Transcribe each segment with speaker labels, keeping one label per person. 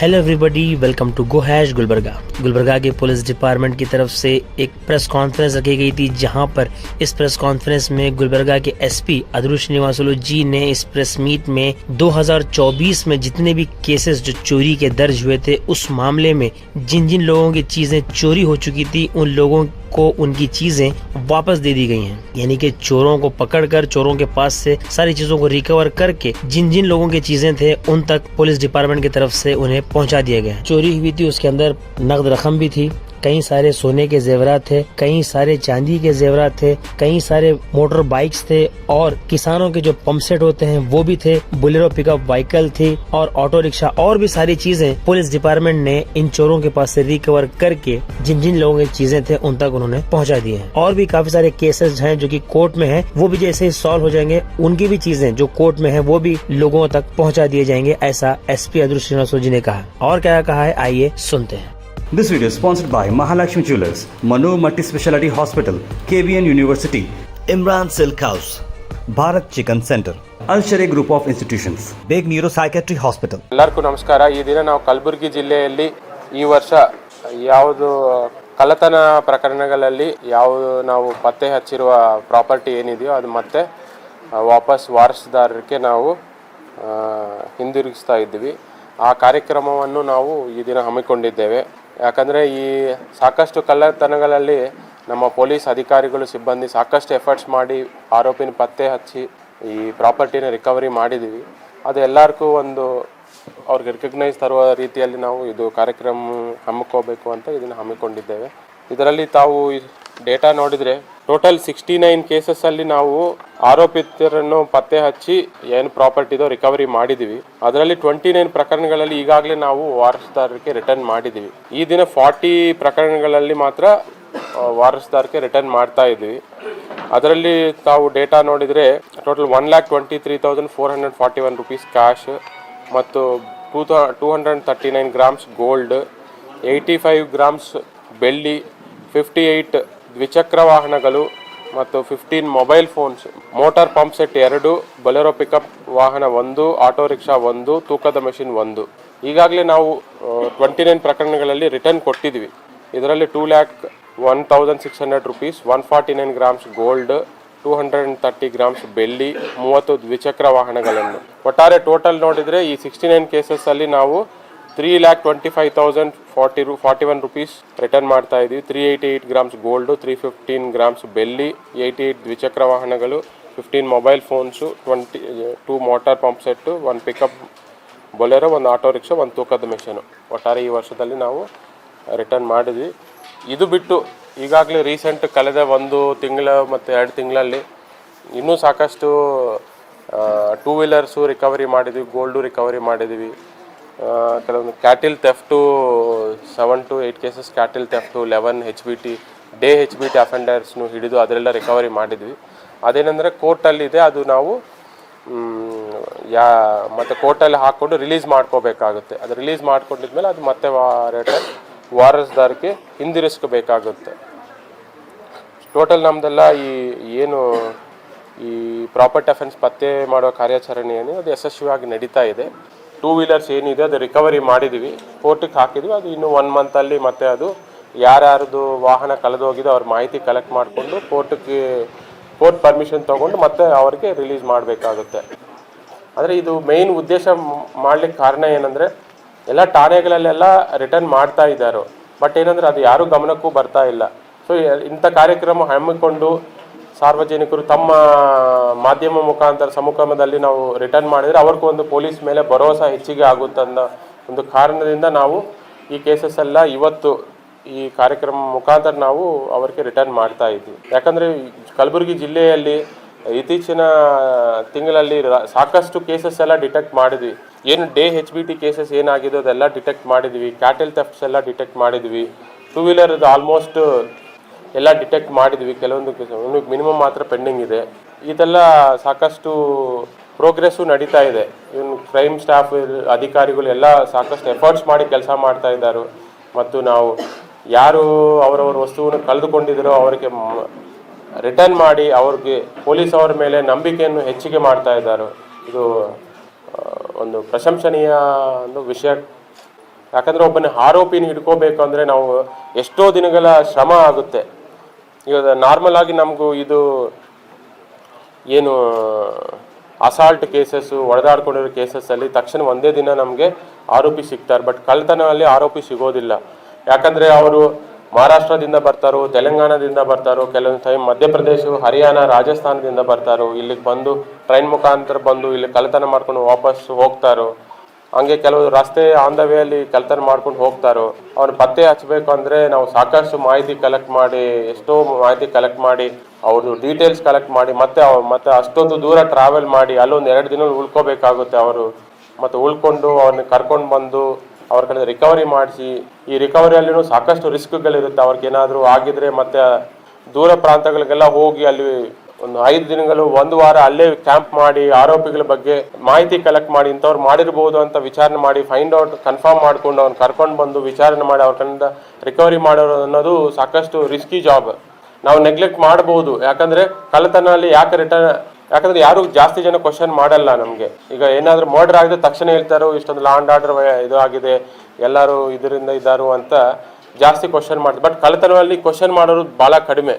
Speaker 1: Hello everybody, welcome to go hash Gulbarga. Gulbarga के police department की तरफ से एक प्रेस कॉन्फ्रेंस रखी गई थी, जहां पर इस प्रेस कॉन्फ्रेंस में गुलबर्गा के एसपी अदरू श्रीनिवासुलु जी ने इस प्रेस मीट में 2024 में जितने भी केसेस जो चोरी के दर्ज हुए थे, उस मामले में जिन जिन लोगों की चीजें चोरी हो चुकी थी, उन लोगों को उनकी चीजें वापस दे दी गई हैं। यानी कि चोरों को पकड़कर चोरों के पास से सारी चीजों को रिकवर करके जिन जिन लोगों की चीजें थे उन तक पुलिस डिपार्टमेंट की तरफ से उन्हें पहुंचा दिया गया। चोरी हुई थी, उसके अंदर नकद रकम भी थी, कई सारे सोने के जेवरात थे, कई सारे चांदी के जेवरात थे, कई सारे मोटर बाइक्स थे और किसानों के जो पंप सेट होते हैं वो भी थे, बोलेरो पिकअप व्हीकल थी और ऑटो रिक्शा और भी सारी चीजें पुलिस डिपार्टमेंट ने इन चोरों के पास से रिकवर करके जिन जिन लोगों की चीजें थे उन तक उन्होंने पहुंचा दिए हैं। और भी काफी सारे केसेस हैं जो कि कोर्ट में हैं, वो भी जैसे ही सॉल्व हो जाएंगे उनकी भी चीजें जो कोर्ट में है वो भी लोगों तक पहुंचा दिए जाएंगे, ऐसा एसपी अदरू श्रीनिवासुलु जी ने कहा। और क्या कहा है, आइए सुनते हैं।
Speaker 2: This video is sponsored by Mahalakshmi Jewelers, Manu Multi Speciality Hospital, KBN University,
Speaker 3: Imran Silk House,
Speaker 2: Bharat Chicken Center, Al Sharia Group of Institutions, Beg Neuropsychiatry Hospital.
Speaker 4: ಎಲ್ಲರಿಗೂ ನಮಸ್ಕಾರ। ಈ ದಿನ ನಾವು ಕಲಬುರಗಿ ಜಿಲ್ಲೆಯಲ್ಲಿ ಈ ವರ್ಷ ಯಾವುದು ಕಳ್ಳತನ ಪ್ರಕರಣಗಳಲ್ಲಿ ಯಾವುದು ನಾವು ಪತ್ತೆ ಹಚ್ಚಿರುವ ಪ್ರಾಪರ್ಟಿ ಏನಿದೆಯೋ ಅದು ಮತ್ತೆ ವಾಪಸ್ ವಾರಸುದಾರರಿಗೆ ನಾವು ಹಿಂದಿರುಗಿಸ್ತಾ ಇದ್ದೀವಿ। ಆ ಕಾರ್ಯಕ್ರಮವನ್ನು ನಾವು ಈ ದಿನ ಹಮ್ಮಿಕೊಂಡಿದ್ದೇವೆ। ಯಾಕಂದರೆ ಈ ಸಾಕಷ್ಟು ಕಳ್ಳತನಗಳಲ್ಲಿ ನಮ್ಮ ಪೊಲೀಸ್ ಅಧಿಕಾರಿಗಳು ಸಿಬ್ಬಂದಿ ಸಾಕಷ್ಟು ಎಫರ್ಟ್ಸ್ ಮಾಡಿ ಆರೋಪಿನ ಪತ್ತೆ ಹಚ್ಚಿ ಈ ಪ್ರಾಪರ್ಟಿನ ರಿಕವರಿ ಮಾಡಿದ್ದೀವಿ। ಅದು ಎಲ್ಲರಿಗೂ ಒಂದು ಅವ್ರಿಗೆ ರೆಕಗ್ನೈಸ್ ತರುವ ರೀತಿಯಲ್ಲಿ ನಾವು ಇದು ಕಾರ್ಯಕ್ರಮ ಹಮ್ಮಿಕೋಬೇಕು ಅಂತ ಇದನ್ನು ಹಮ್ಮಿಕೊಂಡಿದ್ದೇವೆ। ಇದರಲ್ಲಿ ತಾವು ಡೇಟಾ ನೋಡಿದರೆ ಟೋಟಲ್ 69 ಕೇಸಸ್ಸಲ್ಲಿ ನಾವು ಆರೋಪಿತರನ್ನು ಪತ್ತೆ ಹಚ್ಚಿ ಏನು ಪ್ರಾಪರ್ಟಿದೋ ರಿಕವರಿ ಮಾಡಿದ್ದೀವಿ। ಅದರಲ್ಲಿ 29 ಪ್ರಕರಣಗಳಲ್ಲಿ ಈಗಾಗಲೇ ನಾವು ವಾರಸುದಾರರಿಗೆ ರಿಟರ್ನ್ ಮಾಡಿದ್ದೀವಿ। ಈ ದಿನ 40 ಪ್ರಕರಣಗಳಲ್ಲಿ ಮಾತ್ರ ವಾರಸುದಾರರಿಗೆ ರಿಟರ್ನ್ ಮಾಡ್ತಾ ಇದ್ದೀವಿ। ಅದರಲ್ಲಿ ತಾವು ಡೇಟಾ ನೋಡಿದರೆ ಟೋಟಲ್ 1,23,441 ರೂಪೀಸ್ ಕ್ಯಾಶ್ ಮತ್ತು 239 ಗ್ರಾಮ್ಸ್ ಗೋಲ್ಡ್, 85 ಗ್ರಾಮ್ಸ್ ಬೆಳ್ಳಿ, 58 ದ್ವಿಚಕ್ರ ವಾಹನಗಳು ಮತ್ತು 15 mobile phones, motor pump set 2, Bolero pickup ವಾಹನ 1, ಆಟೋ ರಿಕ್ಷಾ 1, ತೂಕದ ಮೆಷಿನ್ 1। ಈಗಾಗಲೇ ನಾವು 29 ಪ್ರಕರಣಗಳಲ್ಲಿ ರಿಟರ್ನ್ ಕೊಟ್ಟಿದ್ವಿ। ಇದರಲ್ಲಿ 2,01,600 ರೂಪೀಸ್, 149 ಗ್ರಾಮ್ಸ್ ಗೋಲ್ಡ್, 230 ಗ್ರಾಮ್ಸ್ ಬೆಳ್ಳಿ, 30 ದ್ವಿಚಕ್ರ ವಾಹನಗಳನ್ನು ಒಟ್ಟಾರೆ ಟೋಟಲ್ ನೋಡಿದರೆ ಈ 69 ಕೇಸಸ್ಸಲ್ಲಿ ನಾವು 3,25,041 ರೂಪೀಸ್ ರಿಟರ್ನ್ ಮಾಡ್ತಾ ಇದ್ದೀವಿ। 388 ಗ್ರಾಮ್ಸ್ ಗೋಲ್ಡು, 315 ಗ್ರಾಮ್ಸ್ ಬೆಳ್ಳಿ, 88 ದ್ವಿಚಕ್ರ ವಾಹನಗಳು, 15 mobile phones, 2 motor pump set, 1 pickup Bolero, 1 auto rickshaw, 1 ತೂಕದ ಮೆಷಿನು ಒಟ್ಟಾರೆ ಈ ವರ್ಷದಲ್ಲಿ ನಾವು ರಿಟರ್ನ್ ಮಾಡಿದ್ವಿ। ಇದು ಬಿಟ್ಟು ಈಗಾಗಲೇ ರೀಸೆಂಟ್ ಕಳೆದ 1 ತಿಂಗಳ ಮತ್ತು 2 ತಿಂಗಳಲ್ಲಿ ಇನ್ನೂ ಸಾಕಷ್ಟು 2 ವೀಲರ್ಸು ರಿಕವರಿ ಮಾಡಿದ್ವಿ, ಗೋಲ್ಡು ರಿಕವರಿ ಮಾಡಿದ್ವಿ। ಕೆಲವೊಂದು cattle theft 7 to 8 cases cattle theft, 11 HBT day HBT ಅಫೆಂಡರ್ಸ್ನು ಹಿಡಿದು ಅದರೆಲ್ಲ ರಿಕವರಿ ಮಾಡಿದ್ವಿ। ಅದೇನೆಂದರೆ ಕೋರ್ಟಲ್ಲಿದೆ, ಅದು ನಾವು ಮತ್ತು ಕೋರ್ಟಲ್ಲಿ ಹಾಕ್ಕೊಂಡು ರಿಲೀಸ್ ಮಾಡ್ಕೋಬೇಕಾಗುತ್ತೆ। ಅದು ರಿಲೀಸ್ ಮಾಡ್ಕೊಂಡಿದ್ಮೇಲೆ ಅದು ಮತ್ತೆ ವಾರಸುದಾರಕ್ಕೆ ಹಿಂದಿರಿಸ್ಕೋಬೇಕಾಗುತ್ತೆ। ಟೋಟಲ್ ನಮ್ಮದೆಲ್ಲ ಏನು ಈ ಪ್ರಾಪರ್ಟಿ ಅಫೆನ್ಸ್ ಪತ್ತೆ ಮಾಡೋ ಕಾರ್ಯಾಚರಣೆ ಏನು ಅದು ಯಶಸ್ವಿಯಾಗಿ ನಡೀತಾ ಇದೆ। 2 ವೀಲರ್ಸ್ ಏನಿದೆ ಅದು ರಿಕವರಿ ಮಾಡಿದ್ದೀವಿ, ಕೋರ್ಟಿಗೆ ಹಾಕಿದ್ವಿ। ಅದು ಇನ್ನು 1 ಮಂತಲ್ಲಿ ಮತ್ತೆ ಅದು ಯಾರ್ಯಾರ್ದು ವಾಹನ ಕಳೆದೋಗಿದೆ ಅವ್ರ ಮಾಹಿತಿ ಕಲೆಕ್ಟ್ ಮಾಡಿಕೊಂಡು ಕೋರ್ಟ್ ಪರ್ಮಿಷನ್ ತೊಗೊಂಡು ಮತ್ತೆ ಅವರಿಗೆ ರಿಲೀಸ್ ಮಾಡಬೇಕಾಗುತ್ತೆ। ಆದರೆ ಇದು ಮೇಯ್ನ್ ಉದ್ದೇಶ ಮಾಡಲಿಕ್ಕೆ ಕಾರಣ ಏನಂದರೆ ಎಲ್ಲ ಠಾಣೆಗಳಲ್ಲೆಲ್ಲ ರಿಟರ್ನ್ ಮಾಡ್ತಾ ಇದ್ದಾರೆ, ಬಟ್ ಏನಂದರೆ ಅದು ಯಾರೂ ಗಮನಕ್ಕೂ ಬರ್ತಾ ಇಲ್ಲ। ಸೊ ಇಂಥ ಕಾರ್ಯಕ್ರಮ ಹಮ್ಮಿಕೊಂಡು ಸಾರ್ವಜನಿಕರು ತಮ್ಮ ಮಾಧ್ಯಮ ಮುಖಾಂತರ ಸಮ್ಮುಖದಲ್ಲಿ ನಾವು ರಿಟರ್ನ್ ಮಾಡಿದರೆ ಅವ್ರಿಗೂ ಒಂದು ಪೊಲೀಸ್ ಮೇಲೆ ಭರೋಸಾ ಹೆಚ್ಚಿಗೆ ಆಗುತ್ತೆ ಅನ್ನೋ ಒಂದು ಕಾರಣದಿಂದ ನಾವು ಈ ಕೇಸಸ್ ಎಲ್ಲ ಇವತ್ತು ಈ ಕಾರ್ಯಕ್ರಮ ಮುಖಾಂತರ ನಾವು ಅವರಿಗೆ ರಿಟರ್ನ್ ಮಾಡ್ತಾ ಇದ್ವಿ। ಯಾಕಂದರೆ ಕಲಬುರಗಿ ಜಿಲ್ಲೆಯಲ್ಲಿ ಇತ್ತೀಚಿನ ತಿಂಗಳಲ್ಲಿ ಸಾಕಷ್ಟು ಕೇಸಸ್ ಎಲ್ಲ ಡಿಟೆಕ್ಟ್ ಮಾಡಿದ್ವಿ। ಏನು ಡೇ HBT ಕೇಸಸ್ ಏನಾಗಿದೆ ಅದೆಲ್ಲ ಡಿಟೆಕ್ಟ್ ಮಾಡಿದ್ವಿ, ಕ್ಯಾಟಲ್ ಥೆಫ್ಟ್ಸ್ ಎಲ್ಲ ಡಿಟೆಕ್ಟ್ ಮಾಡಿದ್ವಿ, 2 ವೀಲರ್ದು ಆಲ್ಮೋಸ್ಟ್ ಎಲ್ಲ ಡಿಟೆಕ್ಟ್ ಮಾಡಿದ್ವಿ, ಕೆಲವೊಂದು ಮಿನಿಮಮ್ ಮಾತ್ರ ಪೆಂಡಿಂಗ್ ಇದೆ। ಇದೆಲ್ಲ ಸಾಕಷ್ಟು ಪ್ರೋಗ್ರೆಸ್ಸು ನಡೀತಾ ಇದೆ। ಇವನು ಕ್ರೈಮ್ ಸ್ಟಾಫ್ ಅಧಿಕಾರಿಗಳು ಎಲ್ಲ ಸಾಕಷ್ಟು ಎಫರ್ಟ್ಸ್ ಮಾಡಿ ಕೆಲಸ ಮಾಡ್ತಾ ಇದ್ದಾರೆ ಮತ್ತು ನಾವು ಯಾರು ಅವರವರ ವಸ್ತುವನ್ನು ಕಳೆದುಕೊಂಡಿದ್ದರೋ ಅವರಿಗೆ ರಿಟರ್ನ್ ಮಾಡಿ ಅವ್ರಿಗೆ ಪೊಲೀಸ್ ಅವರ ಮೇಲೆ ನಂಬಿಕೆಯನ್ನು ಹೆಚ್ಚಿಗೆ ಮಾಡ್ತಾ ಇದ್ದಾರೆ। ಇದು ಒಂದು ಪ್ರಶಂಸನೀಯ ಒಂದು ವಿಷಯ ಯಾಕಂದರೆ ಒಬ್ಬನ ಆರೋಪಿನ ಹಿಡ್ಕೋಬೇಕು ಅಂದರೆ ನಾವು ಎಷ್ಟೋ ದಿನಗಳ ಶ್ರಮ ಆಗುತ್ತೆ. ಈಗ ನಾರ್ಮಲ್ ಆಗಿ ನಮಗೂ ಇದು ಏನು ಅಸಾಲ್ಟ್ ಕೇಸಸ್ಸು, ಹೊಡೆದಾಡ್ಕೊಂಡಿರೋ ಕೇಸಸ್ಸಲ್ಲಿ ತಕ್ಷಣ ಒಂದೇ ದಿನ ನಮಗೆ ಆರೋಪಿ ಸಿಗ್ತಾರೆ. ಬಟ್ ಕಳ್ಳತನದಲ್ಲಿ ಆರೋಪಿ ಸಿಗೋದಿಲ್ಲ. ಯಾಕಂದರೆ ಅವರು ಮಹಾರಾಷ್ಟ್ರದಿಂದ ಬರ್ತಾರೋ, ತೆಲಂಗಾಣದಿಂದ ಬರ್ತಾರೋ, ಕೆಲವೊಂದು ಟೈಮ್ ಮಧ್ಯಪ್ರದೇಶ, ಹರಿಯಾಣ, ರಾಜಸ್ಥಾನದಿಂದ ಬರ್ತಾರೋ, ಇಲ್ಲಿಗೆ ಬಂದು ಟ್ರೈನ್ ಮುಖಾಂತರ ಬಂದು ಇಲ್ಲಿ ಕಳ್ಳತನ ಮಾಡ್ಕೊಂಡು ವಾಪಸ್ ಹೋಗ್ತಾರೋ. ಹಂಗೆ ಕೆಲವು ರಸ್ತೆ ಆನ್ ದ ವೇ ಅಲ್ಲಿ ಕಳ್ಳತನ ಮಾಡ್ಕೊಂಡು ಹೋಗ್ತಾರೋ. ಅವ್ನು ಪತ್ತೆ ಹಚ್ಚಬೇಕು ಅಂದರೆ ನಾವು ಸಾಕಷ್ಟು ಮಾಹಿತಿ ಕಲೆಕ್ಟ್ ಮಾಡಿ, ಎಷ್ಟೋ ಮಾಹಿತಿ ಕಲೆಕ್ಟ್ ಮಾಡಿ, ಅವ್ರದ್ದು ಡೀಟೇಲ್ಸ್ ಕಲೆಕ್ಟ್ ಮಾಡಿ, ಮತ್ತೆ ಅಷ್ಟೊಂದು ದೂರ ಟ್ರಾವೆಲ್ ಮಾಡಿ ಅಲ್ಲೊಂದು 2 ದಿನ ಉಳ್ಕೋಬೇಕಾಗುತ್ತೆ ಅವರು. ಮತ್ತು ಉಳ್ಕೊಂಡು ಅವ್ರನ್ನ ಕರ್ಕೊಂಡು ಬಂದು ಅವ್ರ ಕಡೆ ರಿಕವರಿ ಮಾಡಿಸಿ, ಈ ರಿಕವರಿಯಲ್ಲಿನೂ ಸಾಕಷ್ಟು ರಿಸ್ಕ್ಗಳಿರುತ್ತೆ. ಅವ್ರಿಗೇನಾದರೂ ಆಗಿದ್ರೆ ಮತ್ತೆ ದೂರ ಪ್ರಾಂತಗಳಿಗೆಲ್ಲ ಹೋಗಿ ಅಲ್ಲಿ ಒಂದು 5 ದಿನಗಳು, 1 ವಾರ ಅಲ್ಲೇ ಕ್ಯಾಂಪ್ ಮಾಡಿ ಆರೋಪಿಗಳ ಬಗ್ಗೆ ಮಾಹಿತಿ ಕಲೆಕ್ಟ್ ಮಾಡಿ, ಇಂಥವ್ರು ಮಾಡಿರ್ಬೋದು ಅಂತ ವಿಚಾರಣೆ ಮಾಡಿ ಫೈಂಡ್ ಔಟ್ ಕನ್ಫರ್ಮ್ ಮಾಡ್ಕೊಂಡು ಅವ್ನು ಕರ್ಕೊಂಡು ಬಂದು ವಿಚಾರಣೆ ಮಾಡಿ ಅವ್ರ ಕಡೆಯಿಂದ ರಿಕವರಿ ಮಾಡೋದು ಅನ್ನೋದು ಸಾಕಷ್ಟು ರಿಸ್ಕಿ ಜಾಬ್. ನಾವು ನೆಗ್ಲೆಕ್ಟ್ ಮಾಡ್ಬೋದು. ಯಾಕಂದರೆ ಕಳ್ಳತನಲ್ಲಿ ಯಾಕಂದ್ರೆ ಯಾರು ಜಾಸ್ತಿ ಜನ ಕ್ವಶನ್ ಮಾಡಲ್ಲ ನಮಗೆ. ಈಗ ಏನಾದರೂ ಮರ್ಡರ್ ಆಗಿದ್ರೆ ತಕ್ಷಣ ಹೇಳ್ತಾರೋ ಇಷ್ಟೊಂದು ಲಾ ಆ್ಯಂಡ್ ಆರ್ಡರ್ ಇದು ಆಗಿದೆ, ಎಲ್ಲರೂ ಇದರಿಂದ ಇದ್ದಾರು ಅಂತ ಜಾಸ್ತಿ ಕ್ವಶನ್ ಮಾಡ್ತಾರೆ. ಬಟ್ ಕಳ್ಳತನದಲ್ಲಿ ಕ್ವಶನ್ ಮಾಡೋರು ಭಾಳ ಕಡಿಮೆ.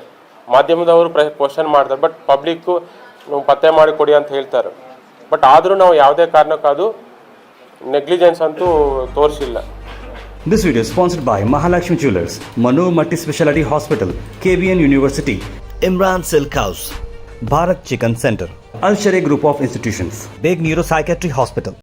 Speaker 4: ಮಾಧ್ಯಮದವರು ಕ್ವಶನ್ ಮಾಡ್ತಾರೆ, ಬಟ್ ಪಬ್ಲಿಕ್ಕು ಪತ್ತೆ ಮಾಡಿ ಕೊಡಿ ಅಂತ ಹೇಳ್ತಾರೆ. ಬಟ್ ಆದರೂ ನಾವು ಯಾವುದೇ ಕಾರಣಕ್ಕೂ ನೆಗ್ಲಿಜೆನ್ಸ್ ಅಂತೂ ತೋರಿಸಿಲ್ಲ.
Speaker 2: This video is sponsored by Mahalakshmi Jewelers, Manu Multi Speciality Hospital, KBN University,
Speaker 3: Imran Silk House,
Speaker 2: Bharat Chicken Center, Al Sharia Group of Institutions, Big Neuropsychiatry Hospital.